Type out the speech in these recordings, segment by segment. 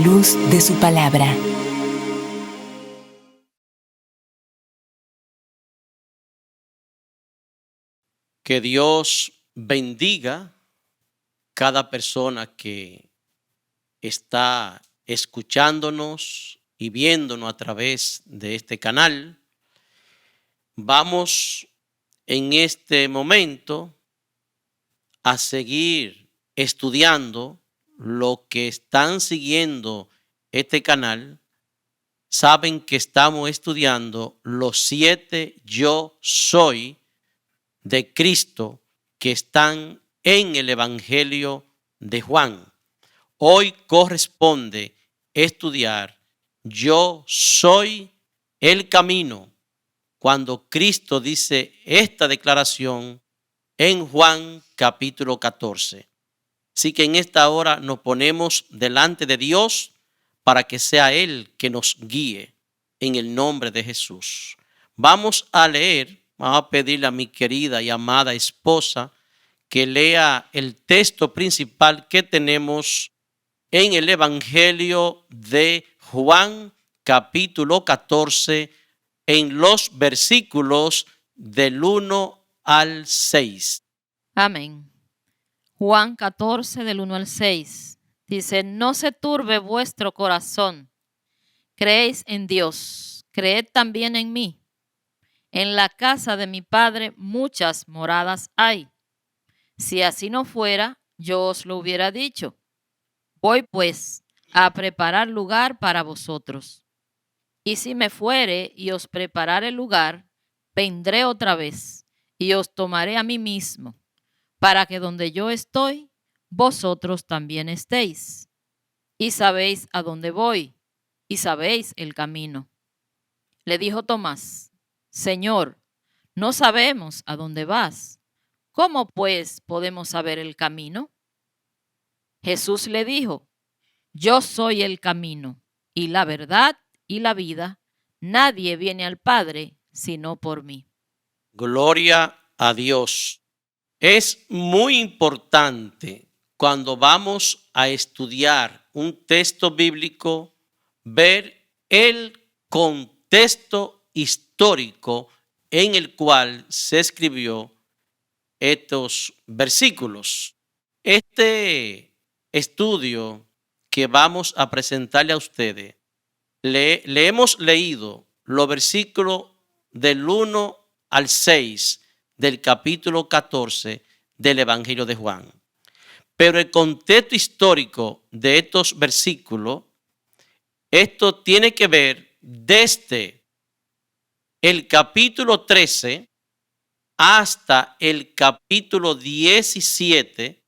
luz de su palabra. Que Dios bendiga cada persona que está escuchándonos y viéndonos a través de este canal. Vamos en este momento a seguir estudiando. Lo que están siguiendo este canal saben que estamos estudiando los 7 yo soy de Cristo que están en el Evangelio de Juan. Hoy corresponde estudiar yo soy el camino, cuando Cristo dice esta declaración en Juan capítulo 14. Así que en esta hora nos ponemos delante de Dios para que sea Él que nos guíe en el nombre de Jesús. Vamos a leer, vamos a pedirle a mi querida y amada esposa que lea el texto principal que tenemos en el Evangelio de Juan capítulo 14 en los versículos del 1 al 6. Amén. Juan 14 del 1 al 6 dice: no se turbe vuestro corazón. Creéis en Dios, creed también en mí. En la casa de mi Padre muchas moradas hay. Si así no fuera, yo os lo hubiera dicho. Voy pues a preparar lugar para vosotros. Y si me fuere y os preparare lugar, vendré otra vez y os tomaré a mí mismo, para que donde yo estoy, vosotros también estéis. Y sabéis a dónde voy, y sabéis el camino. Le dijo Tomás: Señor, no sabemos a dónde vas. ¿Cómo pues podemos saber el camino? Jesús le dijo: yo soy el camino, y la verdad, y la vida. Nadie viene al Padre sino por mí. Gloria a Dios. Es muy importante cuando vamos a estudiar un texto bíblico ver el contexto histórico en el cual se escribió estos versículos. Este estudio que vamos a presentarle a ustedes, le hemos leído los versículos del 1 al 6 del capítulo 14 del Evangelio de Juan. Pero el contexto histórico de estos versículos, esto tiene que ver desde el capítulo 13 hasta el capítulo 17,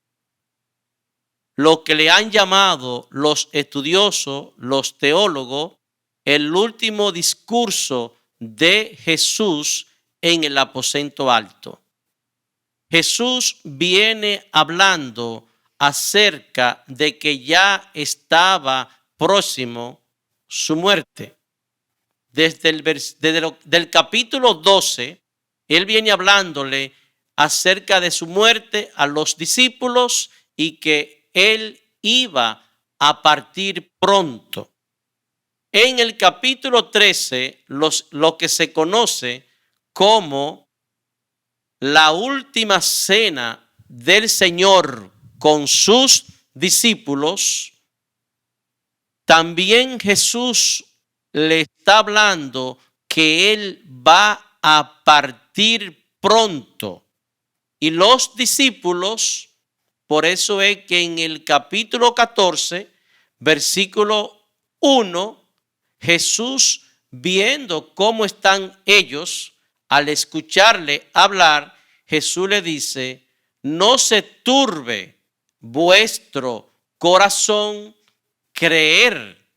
lo que le han llamado los estudiosos, los teólogos, el último discurso de Jesús en el aposento alto. Jesús viene hablando acerca de que ya estaba próximo su muerte. Desde el capítulo 12, Él viene hablándole acerca de su muerte a los discípulos y que Él iba a partir pronto. En el capítulo 13, lo que se conoce como la última cena del Señor con sus discípulos, también Jesús le está hablando que Él va a partir pronto. Y los discípulos, por eso es que en el capítulo 14, versículo 1, Jesús, viendo cómo están ellos, al escucharle hablar, Jesús le dice: no se turbe vuestro corazón, creer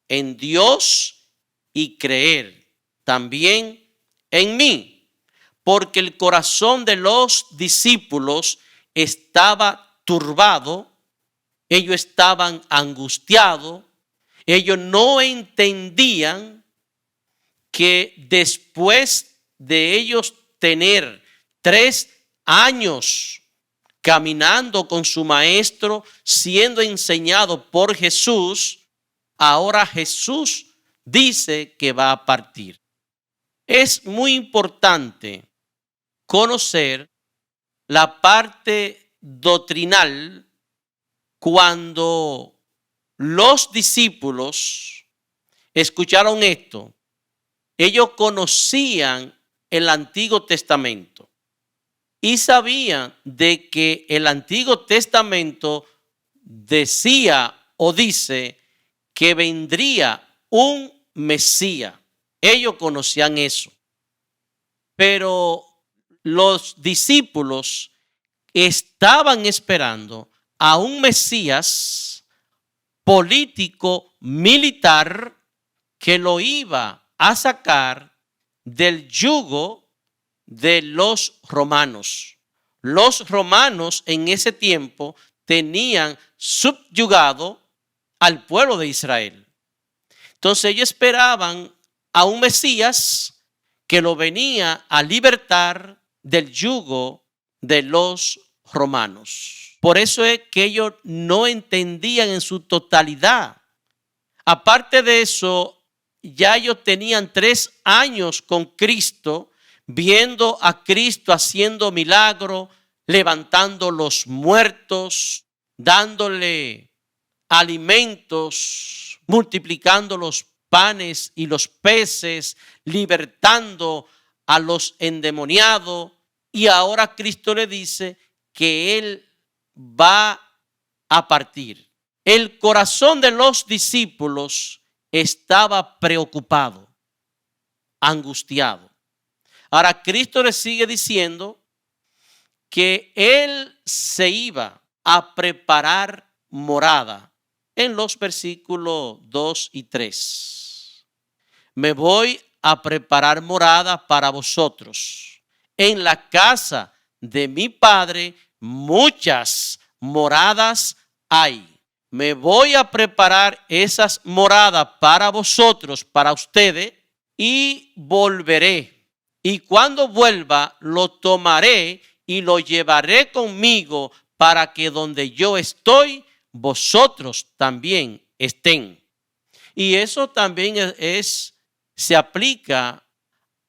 en Dios y creer también en mí. Porque el corazón de los discípulos estaba turbado, ellos estaban angustiados, ellos no entendían que después de ellos tener 3 años caminando con su maestro, siendo enseñado por Jesús, ahora Jesús dice que va a partir. Es muy importante conocer la parte doctrinal cuando los discípulos escucharon esto. Ellos conocían el Antiguo Testamento y sabían de que el Antiguo Testamento decía o dice que vendría un Mesías. Ellos conocían eso. Pero los discípulos estaban esperando a un Mesías político, militar, que lo iba a sacar del yugo de los romanos. Los romanos en ese tiempo tenían subyugado al pueblo de Israel. Entonces ellos esperaban a un Mesías que lo venía a libertar del yugo de los romanos. Por eso es que ellos no entendían en su totalidad. Aparte de eso, ya ellos tenían 3 años con Cristo, viendo a Cristo haciendo milagros, levantando los muertos, dándole alimentos, multiplicando los panes y los peces, libertando a los endemoniados. Y ahora Cristo le dice que Él va a partir. El corazón de los discípulos estaba preocupado, angustiado. Ahora Cristo le sigue diciendo que Él se iba a preparar morada en los versículos 2 y 3. Me voy a preparar morada para vosotros. En la casa de mi Padre muchas moradas hay. Me voy a preparar esas moradas para vosotros, para ustedes, y volveré. Y cuando vuelva, lo tomaré y lo llevaré conmigo para que donde yo estoy, vosotros también estén. Y eso también se aplica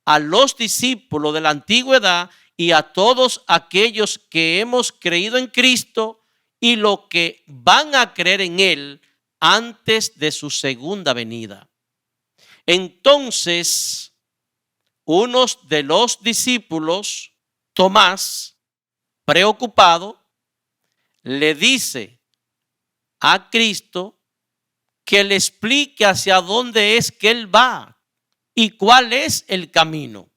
a los discípulos de la antigüedad y a todos aquellos que hemos creído en Cristo y los que van a creer en Él antes de su segunda venida. Entonces, uno de los discípulos, Tomás, preocupado, le dice a Cristo que le explique hacia dónde es que Él va y cuál es el camino.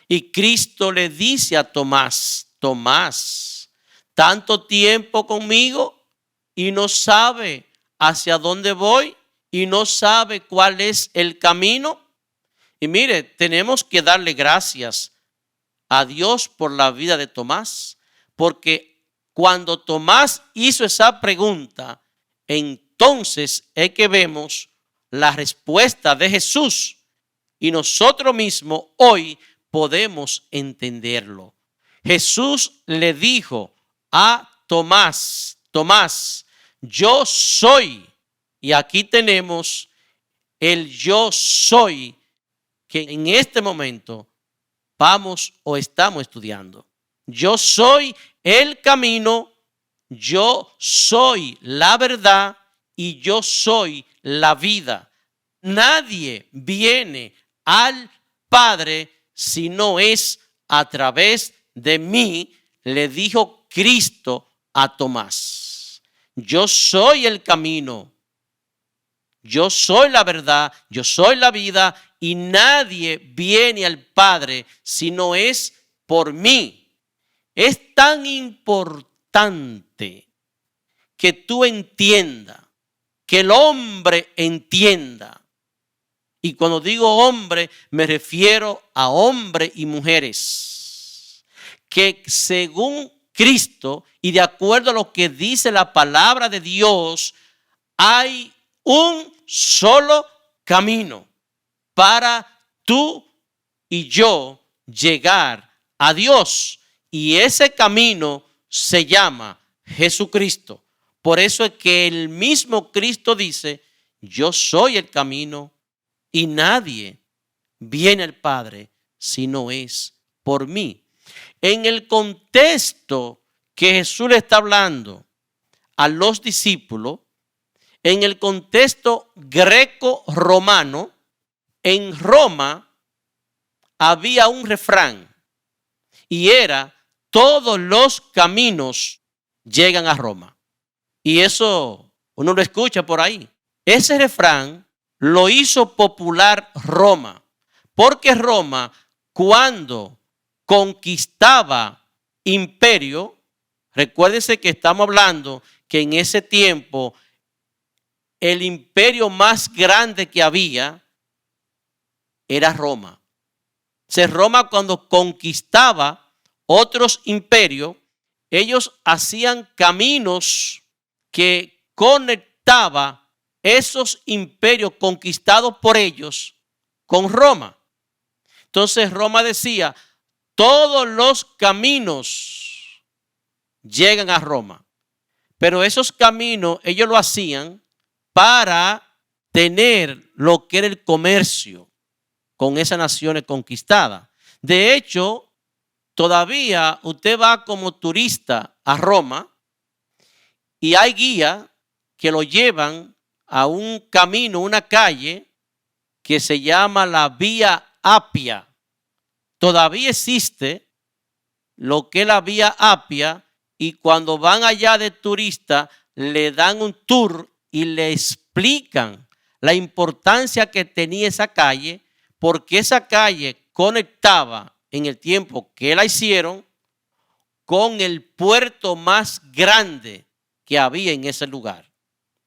Y Cristo le dice a Tomás, Tomás, tanto tiempo conmigo y no sabe hacia dónde voy y no sabe cuál es el camino. Y mire, tenemos que darle gracias a Dios por la vida de Tomás, porque cuando Tomás hizo esa pregunta, entonces es que vemos la respuesta de Jesús y nosotros mismos hoy podemos entenderlo. Jesús le dijo a Tomás, Tomás, yo soy. Y aquí tenemos el yo soy que en este momento vamos o estamos estudiando. Yo soy el camino, yo soy la verdad y yo soy la vida. Nadie viene al Padre si no es a través de mí, le dijo Cristo a Tomás. Yo soy el camino, yo soy la verdad, yo soy la vida y nadie viene al Padre si no es por mí. Es tan importante que tú entiendas, que el hombre entienda. Y cuando digo hombre, me refiero a hombres y mujeres que según Cristo y de acuerdo a lo que dice la palabra de Dios, hay un solo camino para tú y yo llegar a Dios. Y ese camino se llama Jesucristo. Por eso es que el mismo Cristo dice, yo soy el camino y nadie viene al Padre si no es por mí. En el contexto que Jesús le está hablando a los discípulos, en el contexto greco-romano, en Roma había un refrán y era: todos los caminos llegan a Roma. Y eso uno lo escucha por ahí. Ese refrán lo hizo popular Roma, porque Roma, cuando conquistaba imperio, recuérdense que estamos hablando que en ese tiempo el imperio más grande que había era Roma. Roma, cuando conquistaba otros imperios, ellos hacían caminos que conectaban esos imperios conquistados por ellos con Roma. Entonces Roma decía: todos los caminos llegan a Roma. Pero esos caminos ellos lo hacían para tener lo que era el comercio con esas naciones conquistadas. De hecho, todavía usted va como turista a Roma y hay guías que lo llevan a un camino, una calle que se llama la Vía Apia. Todavía existe lo que es la Vía Apia, y cuando van allá de turista le dan un tour y le explican la importancia que tenía esa calle, porque esa calle conectaba en el tiempo que la hicieron con el puerto más grande que había en ese lugar.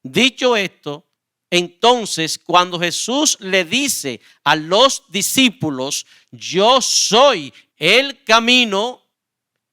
Dicho esto, entonces cuando Jesús le dice a los discípulos: yo soy el camino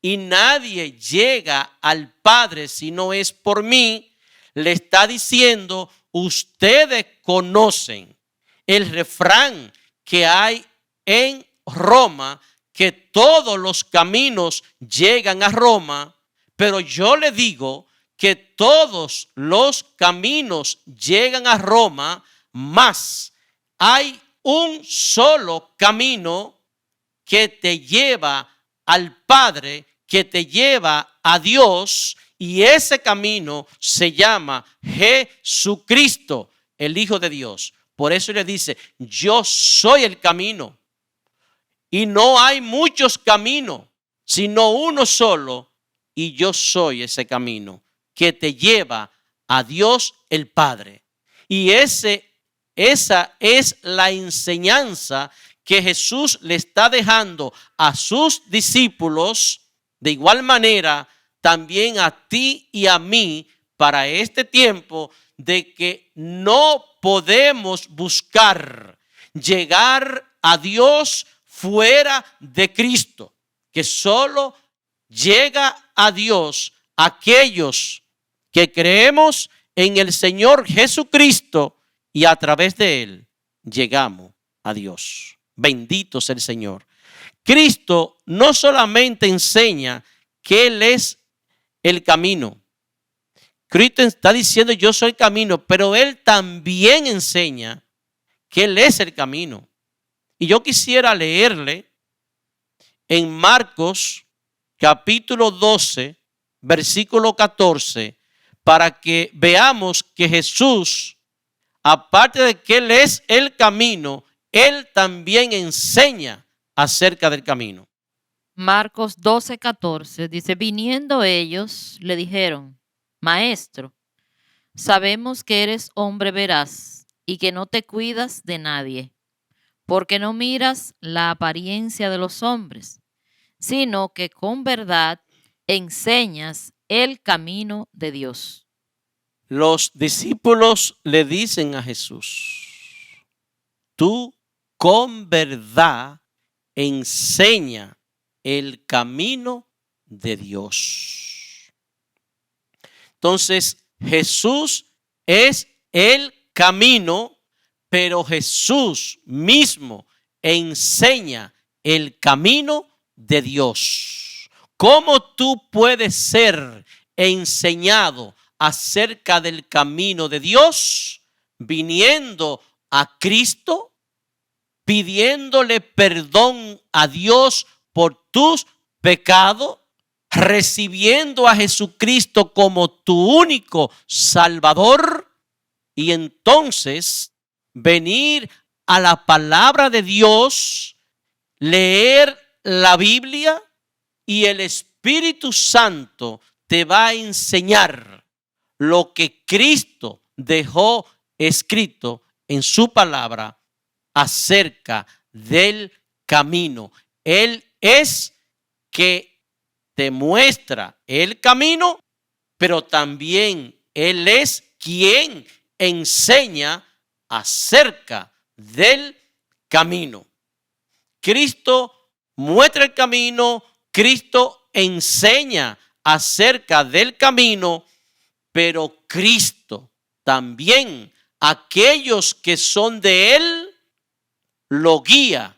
y nadie llega al Padre si no es por mí, le está diciendo: ustedes conocen el refrán que hay en Roma, que todos los caminos llegan a Roma, pero yo le digo que todos los caminos llegan a Roma, mas hay un solo camino que te lleva al Padre, que te lleva a Dios, y ese camino se llama Jesucristo, el Hijo de Dios. Por eso le dice: yo soy el camino. Y no hay muchos caminos, sino uno solo, y yo soy ese camino que te lleva a Dios el Padre. Y esa es la enseñanza que Jesús le está dejando a sus discípulos, de igual manera también a ti y a mí, para este tiempo, de que no podemos buscar llegar a Dios fuera de Cristo, que solo llega a Dios aquellos que creemos en el Señor Jesucristo, y a través de Él llegamos a Dios. Bendito sea el Señor. Cristo no solamente enseña que Él es el camino. Cristo está diciendo: yo soy el camino, pero Él también enseña que Él es el camino. Y yo quisiera leerle en Marcos capítulo 12, versículo 14, para que veamos que Jesús, aparte de que Él es el camino, Él también enseña acerca del camino. Marcos 12:14 dice: viniendo ellos, le dijeron: Maestro, sabemos que eres hombre veraz y que no te cuidas de nadie, porque no miras la apariencia de los hombres, sino que con verdad enseñas el camino de Dios. Los discípulos le dicen a Jesús: tú con verdad enseña el camino de Dios. Entonces, Jesús es el camino, pero Jesús mismo enseña el camino de Dios. ¿Cómo tú puedes ser enseñado acerca del camino de Dios? viniendo a Cristo, pidiéndole perdón a Dios por tus pecados, recibiendo a Jesucristo como tu único Salvador, y entonces venir a la palabra de Dios, leer la Biblia, y el Espíritu Santo te va a enseñar lo que Cristo dejó escrito en su palabra acerca del camino. Él es que te muestra el camino, pero también Él es quien enseña acerca del camino. Cristo muestra el camino, Cristo enseña acerca del camino, pero Cristo también, aquellos que son de Él, lo guía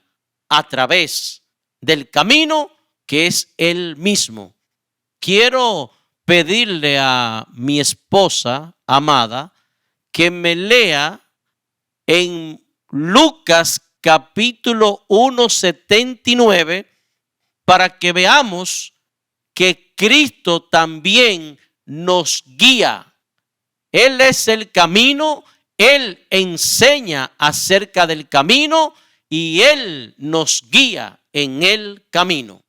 a través del camino que es Él mismo. Quiero pedirle a mi esposa amada que me lea en Lucas capítulo 1:79 para que veamos que Cristo también nos guía. Él es el camino, Él enseña acerca del camino y Él nos guía en el camino.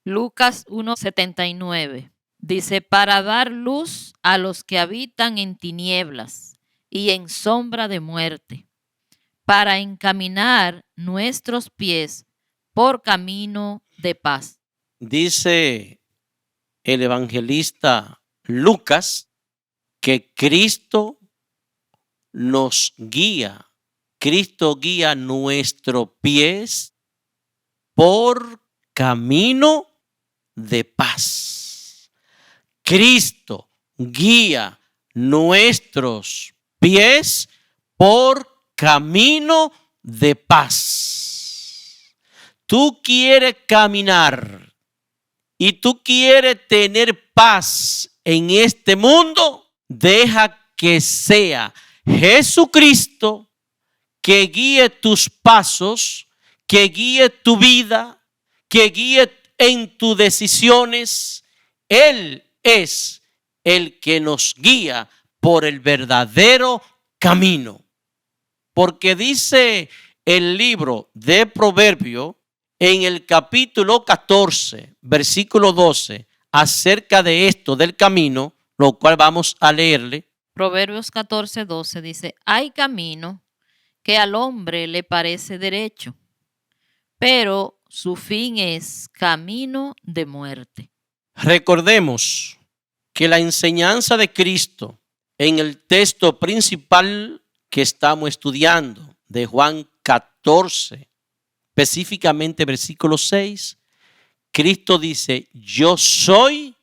Lucas 1:79 dice, para dar luz a los que habitan en tinieblas y en sombra de muerte, para encaminar nuestros pies por camino de paz. Dice el evangelista Lucas que Cristo nos guía. Cristo guía nuestros pies por camino de paz. Cristo guía nuestros pies por camino de paz. Tú quieres caminar y tú quieres tener paz en este mundo, deja que sea Jesucristo que guíe tus pasos, que guíe tu vida, que guíe en tus decisiones. Él es el que nos guía por el verdadero camino. Porque dice el libro de Proverbios en el capítulo 14, versículo 12, acerca de esto del camino, lo cual vamos a leerle. Proverbios 14:12 dice, hay camino que al hombre le parece derecho, pero su fin es camino de muerte. Recordemos que la enseñanza de Cristo en el texto principal que estamos estudiando, de Juan 14, específicamente versículo 6, Cristo dice, yo soy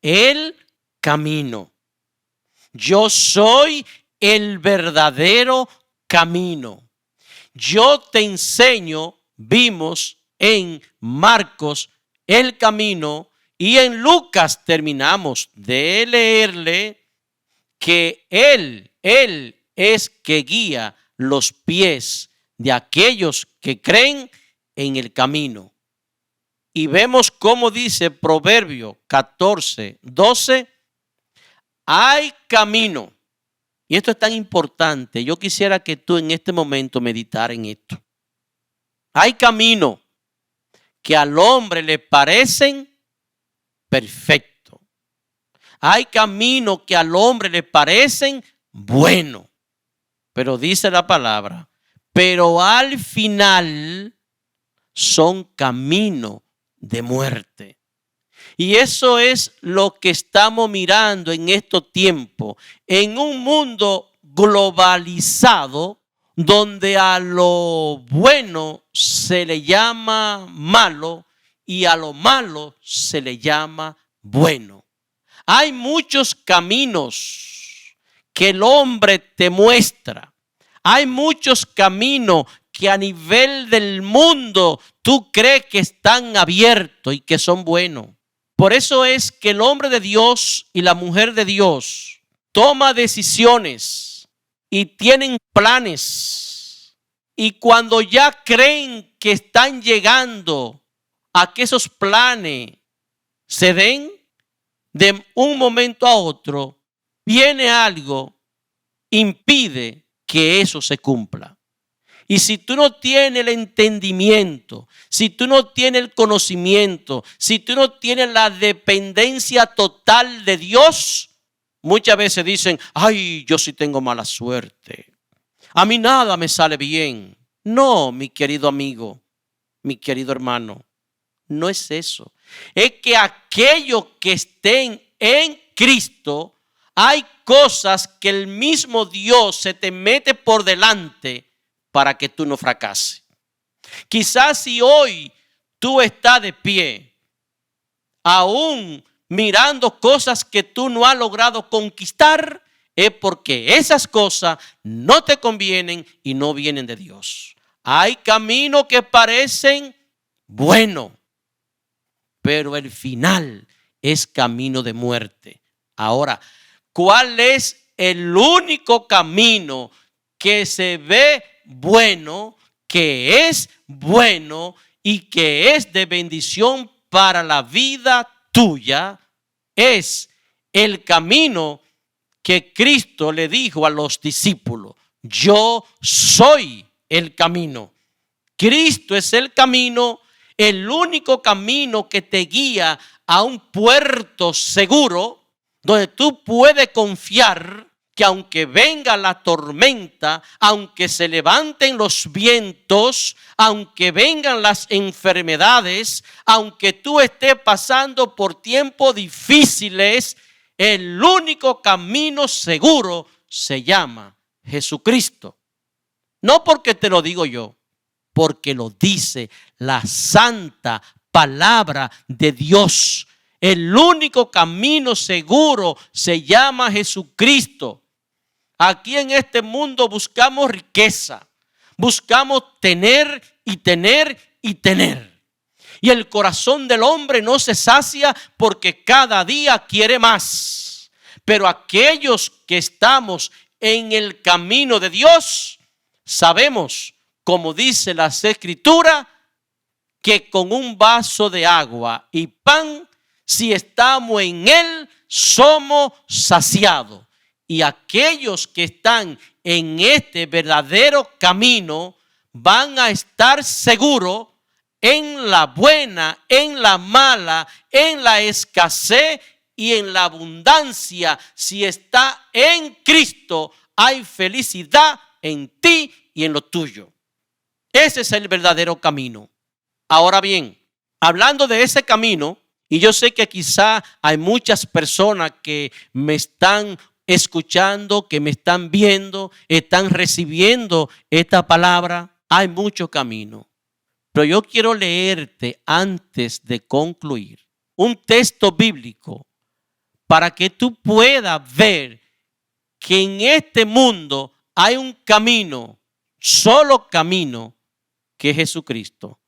el camino. Yo soy el verdadero camino. Yo te enseño, vimos en Marcos el camino y en Lucas terminamos de leerle que Él es que guía los pies de aquellos que creen en el camino. Y vemos cómo dice Proverbio 14:12, hay camino. Y esto es tan importante. Yo quisiera que tú en este momento meditaras en esto. Hay camino que al hombre le parecen perfectos. Hay camino que al hombre le parecen buenos. Pero dice la palabra, pero al final son camino de muerte. Y eso es lo que estamos mirando en estos tiempos, en un mundo globalizado donde a lo bueno se le llama malo y a lo malo se le llama bueno. Hay muchos caminos que el hombre te muestra. Hay muchos caminos que a nivel del mundo tú crees que están abiertos y que son buenos. Por eso es que el hombre de Dios y la mujer de Dios toma decisiones y tienen planes. Y cuando ya creen que están llegando a que esos planes se den, de un momento a otro, viene algo, impide que eso se cumpla. Y si tú no tienes el entendimiento, si tú no tienes el conocimiento, si tú no tienes la dependencia total de Dios, muchas veces dicen, ay, yo sí tengo mala suerte. A mí nada me sale bien. No, mi querido amigo, mi querido hermano, no es eso. Es que aquellos que estén en Cristo, hay cosas que el mismo Dios se te mete por delante para que tú no fracases. Quizás si hoy tú estás de pie, aún mirando cosas que tú no has logrado conquistar, es porque esas cosas no te convienen y no vienen de Dios. Hay caminos que parecen buenos, pero el final es camino de muerte. Ahora, ¿cuál es el único camino que se ve bueno, que es bueno y que es de bendición para la vida tuya? Es el camino que Cristo le dijo a los discípulos: yo soy el camino. Cristo es el camino, el único camino que te guía a un puerto seguro donde tú puedes confiar que aunque venga la tormenta, aunque se levanten los vientos, aunque vengan las enfermedades, aunque tú estés pasando por tiempos difíciles, el único camino seguro se llama Jesucristo. No porque te lo digo yo, porque lo dice la santa palabra de Dios. El único camino seguro se llama Jesucristo. Aquí en este mundo buscamos riqueza, buscamos tener y tener y tener. Y el corazón del hombre no se sacia porque cada día quiere más. Pero aquellos que estamos en el camino de Dios, sabemos, como dice la Escritura, que con un vaso de agua y pan, si estamos en Él, somos saciados. Y aquellos que están en este verdadero camino van a estar seguros en la buena, en la mala, en la escasez y en la abundancia. Si está en Cristo, hay felicidad en ti y en lo tuyo. Ese es el verdadero camino. Ahora bien, hablando de ese camino, y yo sé que quizá hay muchas personas que me están escuchando, que me están viendo, están recibiendo esta palabra. Hay mucho camino. Pero yo quiero leerte antes de concluir un texto bíblico para que tú puedas ver que en este mundo hay un camino, solo camino, que es Jesucristo.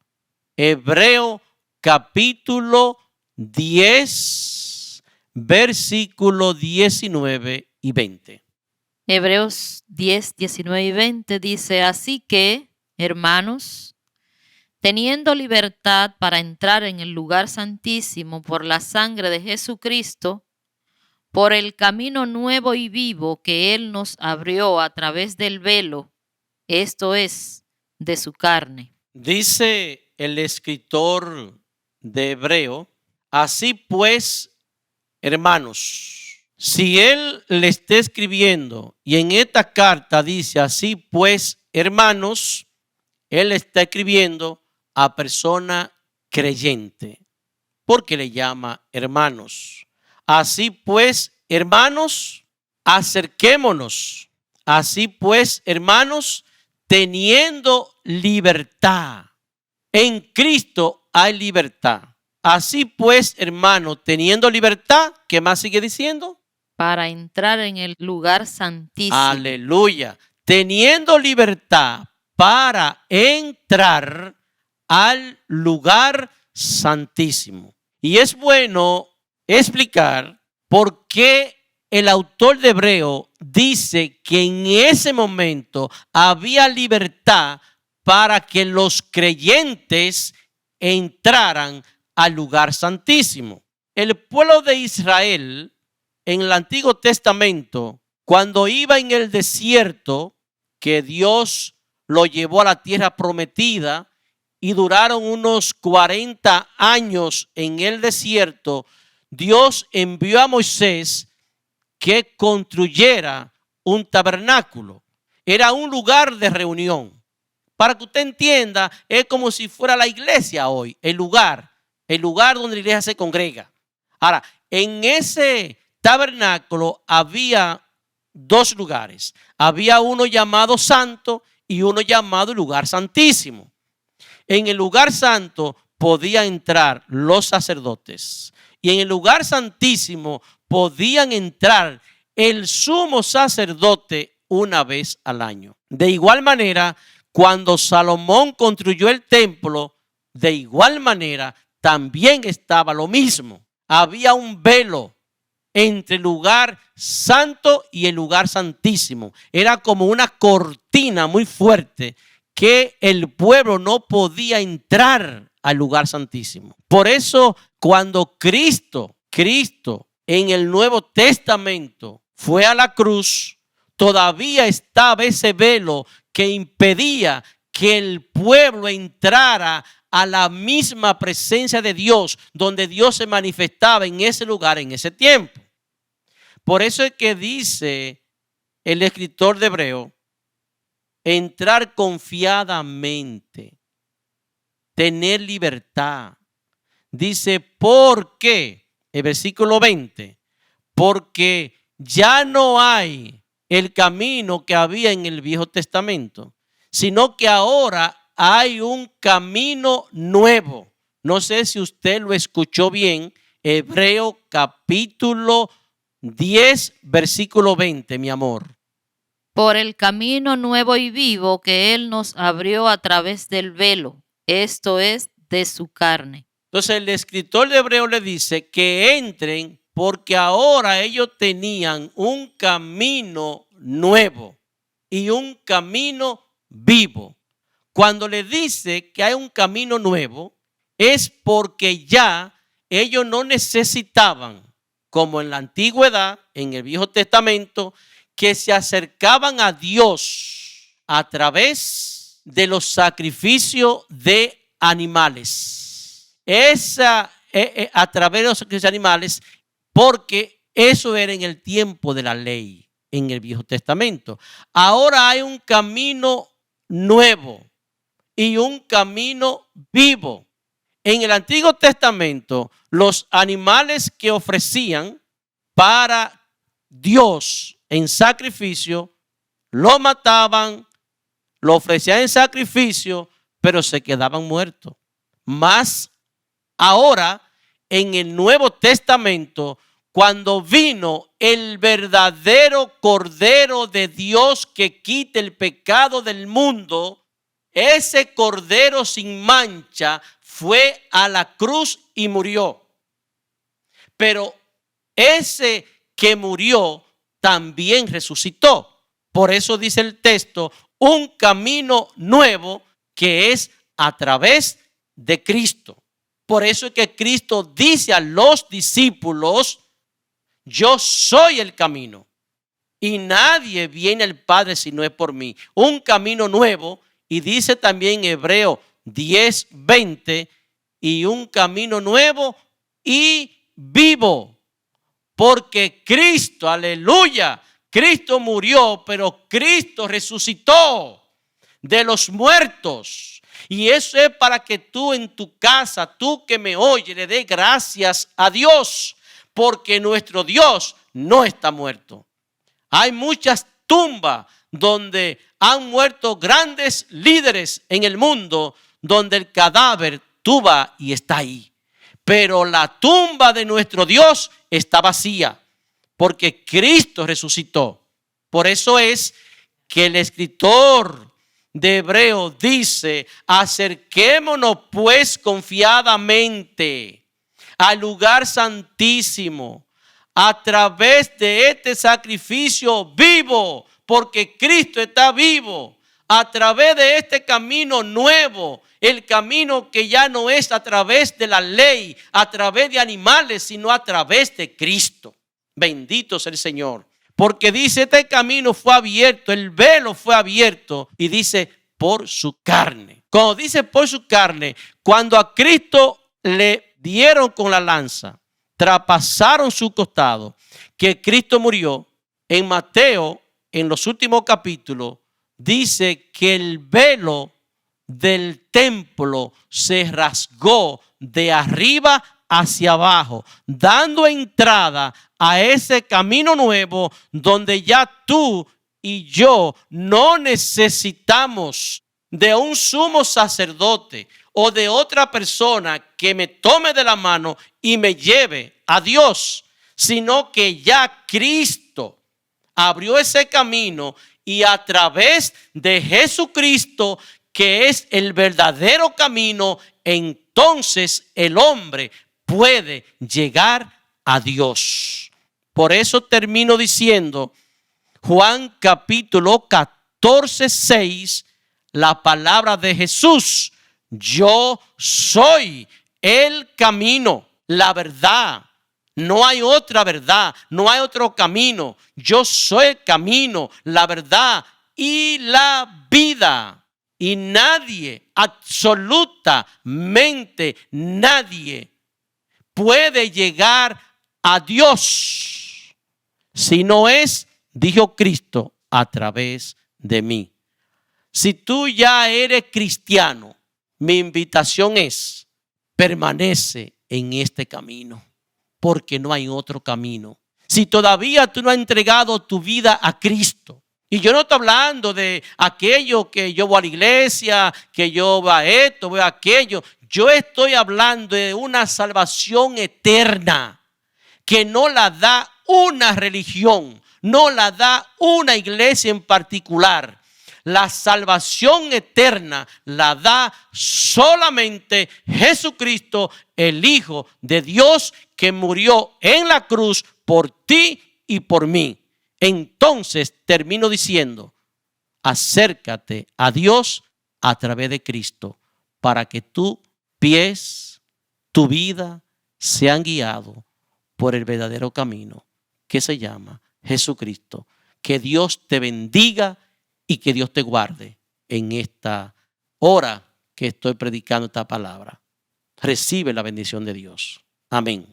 Hebreo capítulo 10, versículo 19 y 20. Hebreos 10, 19 y 20 dice: así que, hermanos, teniendo libertad para entrar en el lugar santísimo por la sangre de Jesucristo, por el camino nuevo y vivo que Él nos abrió a través del velo, esto es, de su carne. Dice el escritor de Hebreo: así pues, hermanos, si él le está escribiendo y en esta carta dice así pues, hermanos, él está escribiendo a persona creyente, porque le llama hermanos. Así pues, hermanos, acerquémonos. Así pues, hermanos, teniendo libertad. En Cristo hay libertad. Así pues, hermano, teniendo libertad, ¿qué más sigue diciendo? Para entrar en el lugar santísimo. Aleluya. Teniendo libertad para entrar al lugar santísimo. Y es bueno explicar por qué el autor de Hebreo dice que en ese momento había libertad para que los creyentes entraran al lugar santísimo. El pueblo de Israel en el Antiguo Testamento, cuando iba en el desierto, que Dios lo llevó a la tierra prometida y duraron unos 40 años en el desierto, Dios envió a Moisés que construyera un tabernáculo. Era un lugar de reunión. Para que usted entienda, es como si fuera la iglesia hoy, el lugar donde la iglesia se congrega. Ahora, en ese tabernáculo había dos lugares. Había uno llamado santo y uno llamado lugar santísimo. En el lugar santo podían entrar los sacerdotes y en el lugar santísimo podían entrar el sumo sacerdote una vez al año. De igual manera, cuando Salomón construyó el templo, de igual manera también estaba lo mismo. Había un velo entre el lugar santo y el lugar santísimo. Era como una cortina muy fuerte que el pueblo no podía entrar al lugar santísimo. Por eso, cuando Cristo en el Nuevo Testamento fue a la cruz, todavía estaba ese velo que impedía que el pueblo entrara a la misma presencia de Dios, donde Dios se manifestaba en ese lugar, en ese tiempo. Por eso es que dice el escritor de Hebreo, entrar confiadamente, tener libertad. Dice, ¿por qué? El versículo 20, porque ya no hay el camino que había en el Viejo Testamento, sino que ahora hay un camino nuevo. No sé si usted lo escuchó bien, Hebreo capítulo 10, versículo 20, mi amor. Por el camino nuevo y vivo que Él nos abrió a través del velo, esto es, de su carne. Entonces el escritor de Hebreo le dice que entren porque ahora ellos tenían un camino nuevo y un camino vivo. Cuando le dice que hay un camino nuevo, es porque ya ellos no necesitaban, como en la antigüedad, en el Viejo Testamento, que se acercaban a Dios a través de los sacrificios de animales. A través de los sacrificios de animales, porque eso era en el tiempo de la ley, en el Viejo Testamento. Ahora hay un camino nuevo y un camino vivo. En el Antiguo Testamento, los animales que ofrecían para Dios en sacrificio, lo mataban, lo ofrecían en sacrificio, pero se quedaban muertos. Mas ahora, en el Nuevo Testamento, cuando vino el verdadero Cordero de Dios que quita el pecado del mundo, ese Cordero sin mancha fue a la cruz y murió. Pero ese que murió también resucitó. Por eso dice el texto, un camino nuevo que es a través de Cristo. Por eso es que Cristo dice a los discípulos, yo soy el camino y nadie viene al Padre si no es por mí. Un camino nuevo, y dice también Hebreo 10, 20, y un camino nuevo y vivo. Porque Cristo, aleluya, Cristo murió, pero Cristo resucitó de los muertos. Y eso es para que tú en tu casa, tú que me oyes, le des gracias a Dios, porque nuestro Dios no está muerto. Hay muchas tumbas donde han muerto grandes líderes en el mundo, donde el cadáver tú vas y está ahí. Pero la tumba de nuestro Dios está vacía, porque Cristo resucitó. Por eso es que el escritor de Hebreo dice, acerquémonos pues confiadamente al lugar santísimo, a través de este sacrificio vivo, porque Cristo está vivo, a través de este camino nuevo, el camino que ya no es a través de la ley, a través de animales, sino a través de Cristo. Bendito sea el Señor. Porque dice, este camino fue abierto, el velo fue abierto, y dice, por su carne. Cuando dice por su carne, cuando a Cristo le dieron con la lanza, traspasaron su costado, que Cristo murió, en Mateo, en los últimos capítulos, dice que el velo del templo se rasgó de arriba hacia abajo, dando entrada a ese camino nuevo donde ya tú y yo no necesitamos de un sumo sacerdote o de otra persona que me tome de la mano y me lleve a Dios, sino que ya Cristo abrió ese camino y a través de Jesucristo, que es el verdadero camino, entonces el hombre puede llegar a Dios. Por eso termino diciendo, Juan capítulo 14, 6, la palabra de Jesús: yo soy el camino, la verdad. No hay otra verdad, no hay otro camino. Yo soy el camino, la verdad y la vida. Y nadie, absolutamente nadie, puede llegar a Dios si no es, dijo Cristo, a través de mí. Si tú ya eres cristiano, mi invitación es: permanece en este camino, porque no hay otro camino. Si todavía tú no has entregado tu vida a Cristo, y yo no estoy hablando de aquello que yo voy a la iglesia, que yo voy a esto, voy a aquello. Yo estoy hablando de una salvación eterna que no la da una religión, no la da una iglesia en particular. La salvación eterna la da solamente Jesucristo, el Hijo de Dios, que murió en la cruz por ti y por mí. Entonces termino diciendo: acércate a Dios a través de Cristo, para que tus pies, tu vida sean guiados por el verdadero camino que se llama Jesucristo. Que Dios te bendiga y que Dios te guarde en esta hora que estoy predicando esta palabra. Recibe la bendición de Dios. Amén.